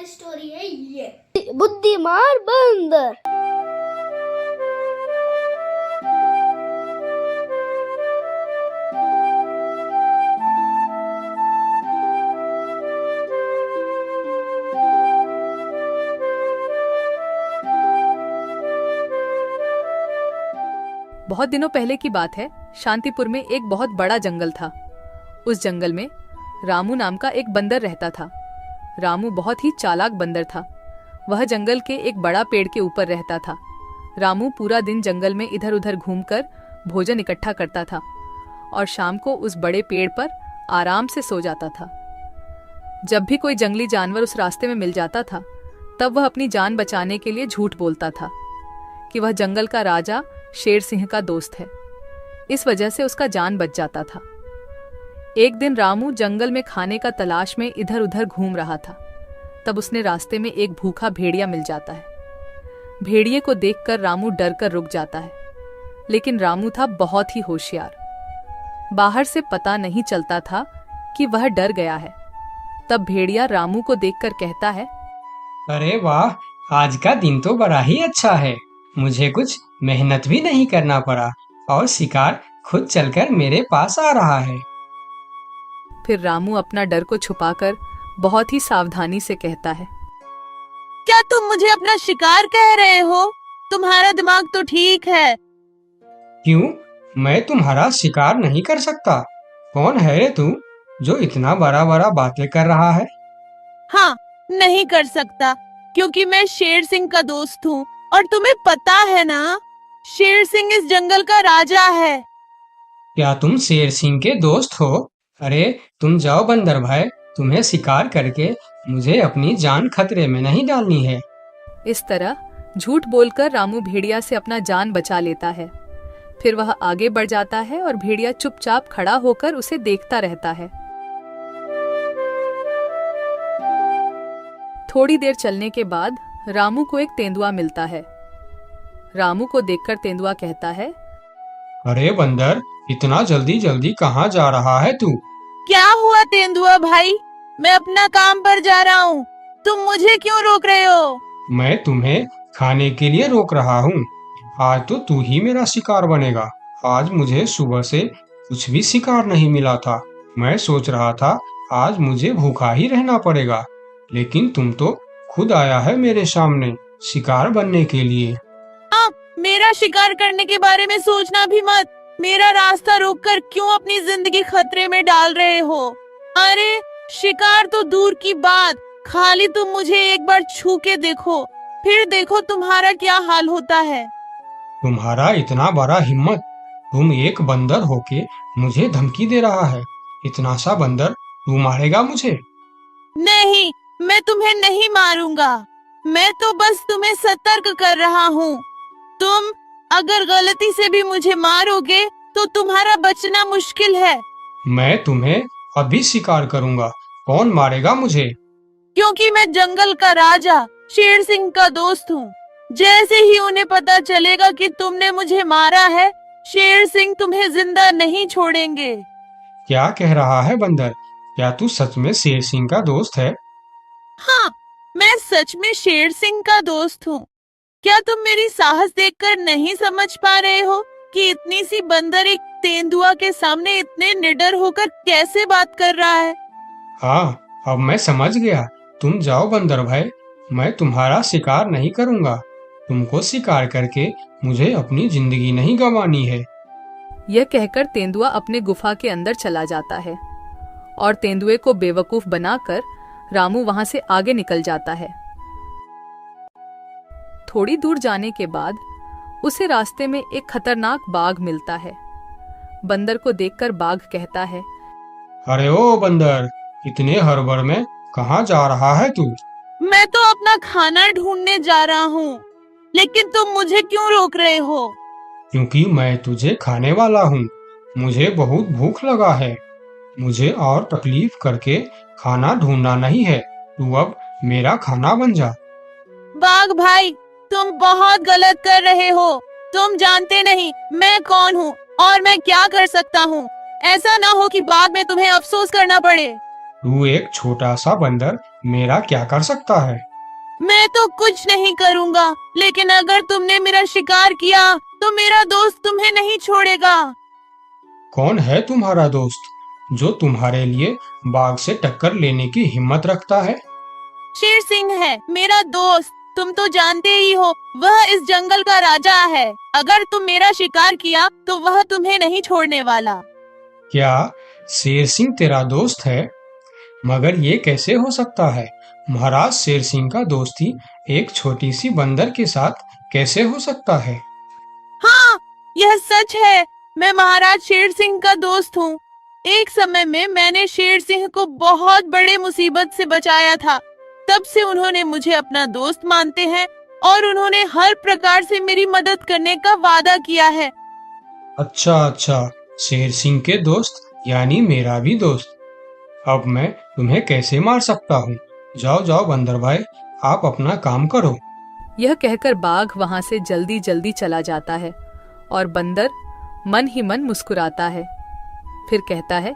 हमारी स्टोरी है ये बुद्धिमान बंदर। बहुत दिनों पहले की बात है। शांतिपुर में एक बहुत बड़ा जंगल था। उस जंगल में रामू नाम का एक बंदर रहता था। रामू बहुत ही चालाक बंदर था। वह जंगल के एक बड़ा पेड़ के ऊपर रहता था। रामू पूरा दिन जंगल में इधर उधर घूमकर भोजन इकट्ठा करता था और शाम को उस बड़े पेड़ पर आराम से सो जाता था। जब भी कोई जंगली जानवर उस रास्ते में मिल जाता था, तब वह अपनी जान बचाने के लिए झूठ बोलता था कि वह जंगल का राजा शेर सिंह का दोस्त है। इस वजह से उसका जान बच जाता था। एक दिन रामू जंगल में खाने का तलाश में इधर उधर घूम रहा था। तब उसने रास्ते में एक भूखा भेड़िया मिल जाता है। भेड़िए को देखकर रामू डर कर रुक जाता है, लेकिन रामू था बहुत ही होशियार। बाहर से पता नहीं चलता था कि वह डर गया है। तब भेड़िया रामू को देखकर कहता है, अरे वाह, आज का दिन तो बड़ा ही अच्छा है। मुझे कुछ मेहनत भी नहीं करना पड़ा और शिकार खुद चलकर मेरे पास आ रहा है। फिर रामू अपना डर को छुपाकर बहुत ही सावधानी से कहता है, क्या तुम मुझे अपना शिकार कह रहे हो? तुम्हारा दिमाग तो ठीक है। क्यों? मैं तुम्हारा शिकार नहीं कर सकता। कौन है रे तू जो इतना बड़ा बड़ा बातें कर रहा है? हाँ, नहीं कर सकता, क्योंकि मैं शेर सिंह का दोस्त हूँ और तुम्हें पता है ना, शेर सिंह इस जंगल का राजा है। क्या तुम शेर सिंह के दोस्त हो? अरे तुम जाओ बंदर भाई, तुम्हें शिकार करके मुझे अपनी जान खतरे में नहीं डालनी है। इस तरह झूठ बोलकर रामू भेड़िया से अपना जान बचा लेता है। फिर वह आगे बढ़ जाता है और भेड़िया चुपचाप खड़ा होकर उसे देखता रहता है। थोड़ी देर चलने के बाद रामू को एक तेंदुआ मिलता है। रामू को देखकर तेंदुआ कहता है, अरे बंदर, इतना जल्दी जल्दी कहाँ जा रहा है तू? क्या हुआ तेंदुआ भाई? मैं अपना काम पर जा रहा हूँ, तुम मुझे क्यों रोक रहे हो? मैं तुम्हें खाने के लिए रोक रहा हूँ। आज तो तू ही मेरा शिकार बनेगा। आज मुझे सुबह से कुछ भी शिकार नहीं मिला था। मैं सोच रहा था आज मुझे भूखा ही रहना पड़ेगा, लेकिन तुम तो खुद आया है मेरे सामने शिकार बनने के लिए। मेरा शिकार करने के बारे में सोचना भी मत। मेरा रास्ता रोककर क्यों अपनी जिंदगी खतरे में डाल रहे हो? अरे शिकार तो दूर की बात, खाली तुम मुझे एक बार छू के देखो, फिर देखो तुम्हारा क्या हाल होता है। तुम्हारा इतना बड़ा हिम्मत! तुम एक बंदर होके मुझे धमकी दे रहा है। इतना सा बंदर तू मारेगा मुझे? नहीं, मैं तुम्हें नहीं मारूंगा। मैं तो बस तुम्हें सतर्क कर रहा हूँ। तुम अगर गलती से भी मुझे मारोगे तो तुम्हारा बचना मुश्किल है। मैं तुम्हें अभी शिकार करूंगा। कौन मारेगा मुझे? क्योंकि मैं जंगल का राजा शेर सिंह का दोस्त हूँ। जैसे ही उन्हें पता चलेगा कि तुमने मुझे मारा है, शेर सिंह तुम्हें जिंदा नहीं छोड़ेंगे। क्या कह रहा है बंदर? क्या तू सच में शेर सिंह का दोस्त है? हाँ, मैं सच में शेर सिंह का दोस्त हूँ। क्या तुम मेरी साहस देखकर नहीं समझ पा रहे हो कि इतनी सी बंदर एक तेंदुआ के सामने इतने निडर होकर कैसे बात कर रहा है? हाँ, अब मैं समझ गया। तुम जाओ बंदर भाई, मैं तुम्हारा शिकार नहीं करूंगा। तुमको शिकार करके मुझे अपनी जिंदगी नहीं गंवानी है। यह कहकर तेंदुआ अपने गुफा के अंदर चला जाता है और तेंदुए को बेवकूफ बनाकर रामू वहां से आगे निकल जाता है। थोड़ी दूर जाने के बाद उसे रास्ते में एक खतरनाक बाघ मिलता है। बंदर को देखकर बाघ कहता है, अरे ओ बंदर, इतने हड़बड़ में कहाँ जा रहा है तू? मैं तो अपना खाना ढूंढने जा रहा हूँ, लेकिन तुम मुझे क्यों रोक रहे हो? क्योंकि मैं तुझे खाने वाला हूँ। मुझे बहुत भूख लगा है। मुझे और तकलीफ करके खाना ढूंढना नहीं है। तू अब मेरा खाना बन जा। बाघ भाई, तुम बहुत गलत कर रहे हो। तुम जानते नहीं मैं कौन हूँ और मैं क्या कर सकता हूँ। ऐसा ना हो कि बाद में तुम्हें अफसोस करना पड़े। तू एक छोटा सा बंदर मेरा क्या कर सकता है? मैं तो कुछ नहीं करूँगा, लेकिन अगर तुमने मेरा शिकार किया तो मेरा दोस्त तुम्हें नहीं छोड़ेगा। कौन है तुम्हारा दोस्त जो तुम्हारे लिए बाघ से टक्कर लेने की हिम्मत रखता है? शेर सिंह है मेरा दोस्त। तुम तो जानते ही हो, वह इस जंगल का राजा है। अगर तुम मेरा शिकार किया तो वह तुम्हें नहीं छोड़ने वाला। क्या शेर सिंह तेरा दोस्त है? मगर ये कैसे हो सकता है? महाराज शेर सिंह का दोस्ती एक छोटी सी बंदर के साथ कैसे हो सकता है? हाँ, यह सच है। मैं महाराज शेर सिंह का दोस्त हूँ। एक समय में मैंने शेर सिंह को बहुत बड़े मुसीबत से बचाया था। तब से उन्होंने मुझे अपना दोस्त मानते हैं और उन्होंने हर प्रकार से मेरी मदद करने का वादा किया है। अच्छा, शेर सिंह के दोस्त यानी मेरा भी दोस्त। अब मैं तुम्हें कैसे मार सकता हूँ? जाओ बंदर भाई, आप अपना काम करो। यह कहकर बाघ वहां से जल्दी जल्दी चला जाता है और बंदर मन ही मन मुस्कुराता है। फिर कहता है,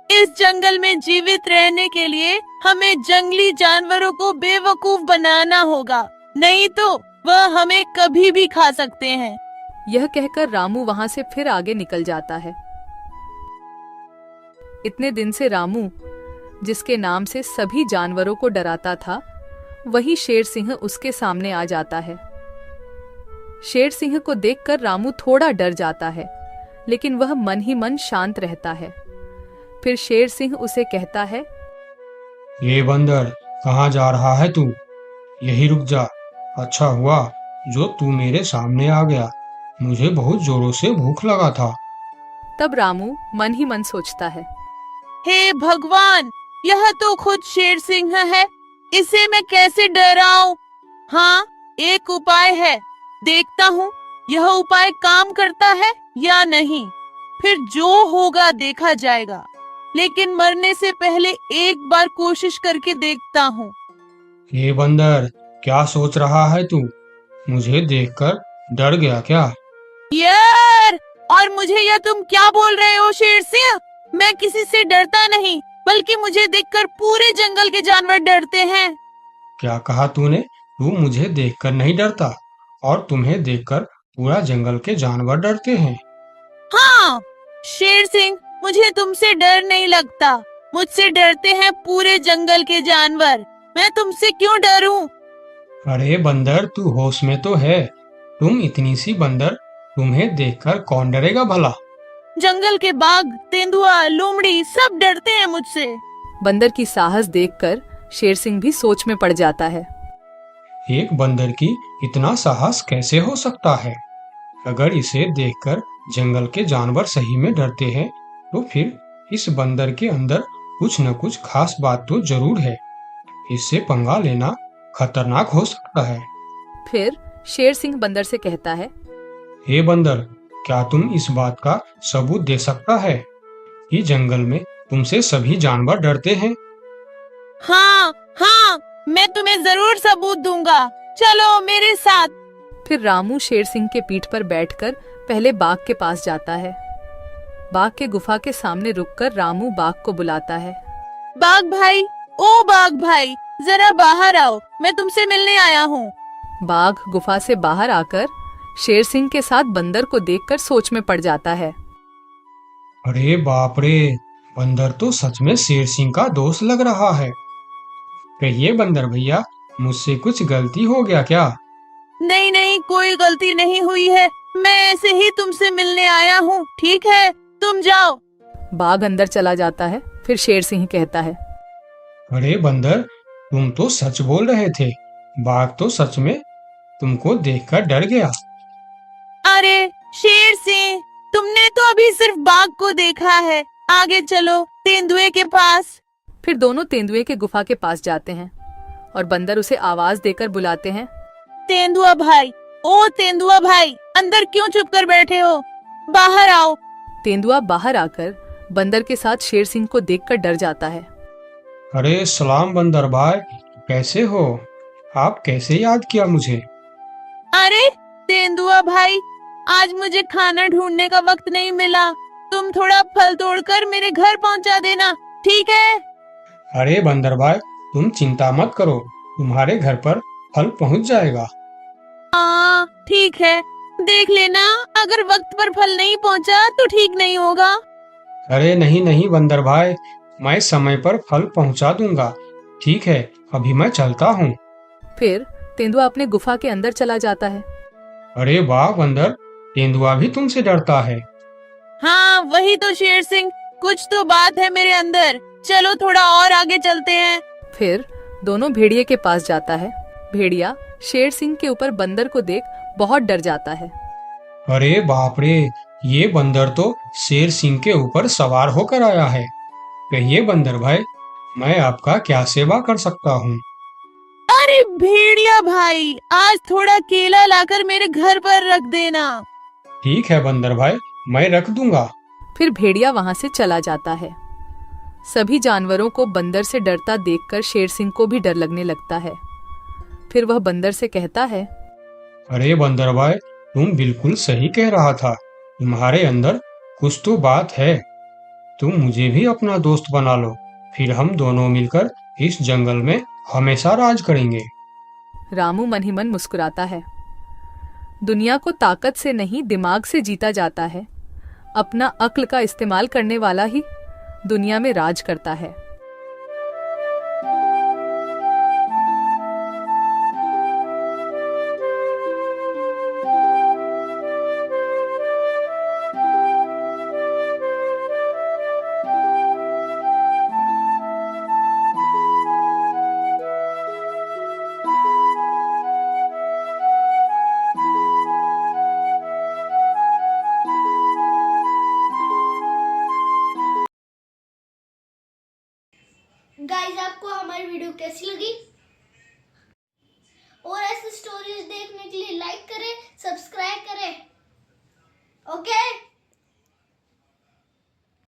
इस जंगल में जीवित रहने के लिए हमें जंगली जानवरों को बेवकूफ बनाना होगा, नहीं तो वह हमें कभी भी खा सकते हैं। यह कहकर रामू वहां से फिर आगे निकल जाता है। इतने दिन से रामू, जिसके नाम से सभी जानवरों को डराता था, वही शेर सिंह उसके सामने आ जाता है। शेर सिंह को देखकर रामू थोड़ा डर जाता है, लेकिन वह मन ही मन शांत रहता है। फिर शेर सिंह उसे कहता है, ये बंदर, कहाँ जा रहा है तू? यही रुक जा। अच्छा हुआ जो तू मेरे सामने आ गया, मुझे बहुत जोरों से भूख लगा था। तब रामू मन ही मन सोचता है, हे भगवान, यह तो खुद शेर सिंह है, इसे मैं कैसे डराऊं? हाँ, एक उपाय है, देखता हूँ यह उपाय काम करता है या नहीं। फिर जो होगा देखा जाएगा, लेकिन मरने से पहले एक बार कोशिश करके देखता हूँ। ये बंदर, क्या सोच रहा है तू? मुझे देखकर डर गया क्या? यार, और मुझे यह तुम क्या बोल रहे हो शेर सिंह? मैं किसी से डरता नहीं, बल्कि मुझे देखकर पूरे जंगल के जानवर डरते हैं। क्या कहा तूने? तू मुझे देखकर नहीं डरता और तुम्हें देखकर पूरा जंगल के जानवर डरते हैं? हाँ शेर सिंह, मुझे तुमसे डर नहीं लगता, मुझसे डरते हैं पूरे जंगल के जानवर। मैं तुमसे क्यों डरूं? अरे बंदर, तू होश में तो है? तुम इतनी सी बंदर, तुम्हें देखकर कौन डरेगा भला? जंगल के बाघ, तेंदुआ, लोमड़ी सब डरते हैं मुझसे। बंदर की साहस देखकर शेर सिंह भी सोच में पड़ जाता है। एक बंदर की इतना साहस कैसे हो सकता है? अगर इसे देखकर जंगल के जानवर सही में डरते हैं, तो फिर इस बंदर के अंदर कुछ न कुछ खास बात तो जरूर है। इससे पंगा लेना खतरनाक हो सकता है। फिर शेर सिंह बंदर से कहता है, हे बंदर, क्या तुम इस बात का सबूत दे सकता है कि जंगल में तुमसे सभी जानवर डरते हैं? हाँ, मैं तुम्हें जरूर सबूत दूंगा, चलो मेरे साथ। फिर रामू शेर सिंह के पीठ पर बैठकर पहले बाघ के पास जाता है। बाघ के गुफा के सामने रुककर रामू बाघ को बुलाता है, बाघ भाई, ओ बाघ भाई, जरा बाहर आओ, मैं तुमसे मिलने आया हूँ। बाघ गुफा से बाहर आकर शेर सिंह के साथ बंदर को देखकर सोच में पड़ जाता है। अरे बाप रे, बंदर तो सच में शेर सिंह का दोस्त लग रहा है। कहिए बंदर भैया, मुझसे कुछ गलती हो गया क्या? नहीं, कोई गलती नहीं हुई है, मैं ऐसे ही तुमसे मिलने आया हूँ, ठीक है, तुम जाओ। बाघ अंदर चला जाता है। फिर शेर सिंह कहता है, अरे बंदर, तुम तो सच बोल रहे थे। बाघ तो सच में तुमको देखकर डर गया। अरे शेर सिंह, तुमने तो अभी सिर्फ बाघ को देखा है, आगे चलो तेंदुए के पास। फिर दोनों तेंदुए के गुफा के पास जाते हैं और बंदर उसे आवाज देकर बुलाते हैं, तेंदुआ भाई, ओ तेंदुआ भाई, अंदर क्यों चुप कर बैठे हो, बाहर आओ। तेंदुआ बाहर आकर बंदर के साथ शेर सिंह को देखकर डर जाता है। अरे सलाम बंदर भाई, कैसे हो? आप कैसे याद किया मुझे? अरे तेंदुआ भाई, आज मुझे खाना ढूंढने का वक्त नहीं मिला, तुम थोड़ा फल तोड़कर मेरे घर पहुंचा देना, ठीक है? अरे बंदर भाई, तुम चिंता मत करो, तुम्हारे घर पर फल पहुंच जाएगा। हाँ ठीक है, देख लेना, अगर वक्त पर फल नहीं पहुंचा तो ठीक नहीं होगा। अरे नहीं नहीं बंदर भाई, मैं समय पर फल पहुंचा दूंगा। ठीक है, अभी मैं चलता हूँ। फिर तेंदुआ अपने गुफा के अंदर चला जाता है। अरे वाह बंदर, तेंदुआ भी तुमसे डरता है। हाँ वही तो शेर सिंह, कुछ तो बात है मेरे अंदर, चलो थोड़ा और आगे चलते हैं। फिर दोनों भेड़िए के पास जाता है। भेड़िया शेर सिंह के ऊपर बंदर को देख बहुत डर जाता है। अरे बाप रे, ये बंदर तो शेर सिंह के ऊपर सवार होकर आया है। कहिए बंदर भाई, मैं आपका क्या सेवा कर सकता हूँ? अरे भेड़िया भाई, आज थोड़ा केला लाकर मेरे घर पर रख देना। ठीक है बंदर भाई, मैं रख दूंगा। फिर भेड़िया वहां से चला जाता है। सभी जानवरों को बंदर से डरता देखकर शेर सिंह को भी डर लगने लगता है। फिर वह बंदर से कहता है, अरे बंदर भाई, तुम बिल्कुल सही कह रहा था, तुम्हारे अंदर कुछ तो बात है। तुम मुझे भी अपना दोस्त बना लो, फिर हम दोनों मिलकर इस जंगल में हमेशा राज करेंगे। रामू मन ही मन मुस्कुराता है। दुनिया को ताकत से नहीं दिमाग से जीता जाता है। अपना अक्ल का इस्तेमाल करने वाला ही दुनिया में राज करता है। गाइस, आपको हमारी वीडियो कैसी लगी और ऐसी स्टोरीज देखने के लिए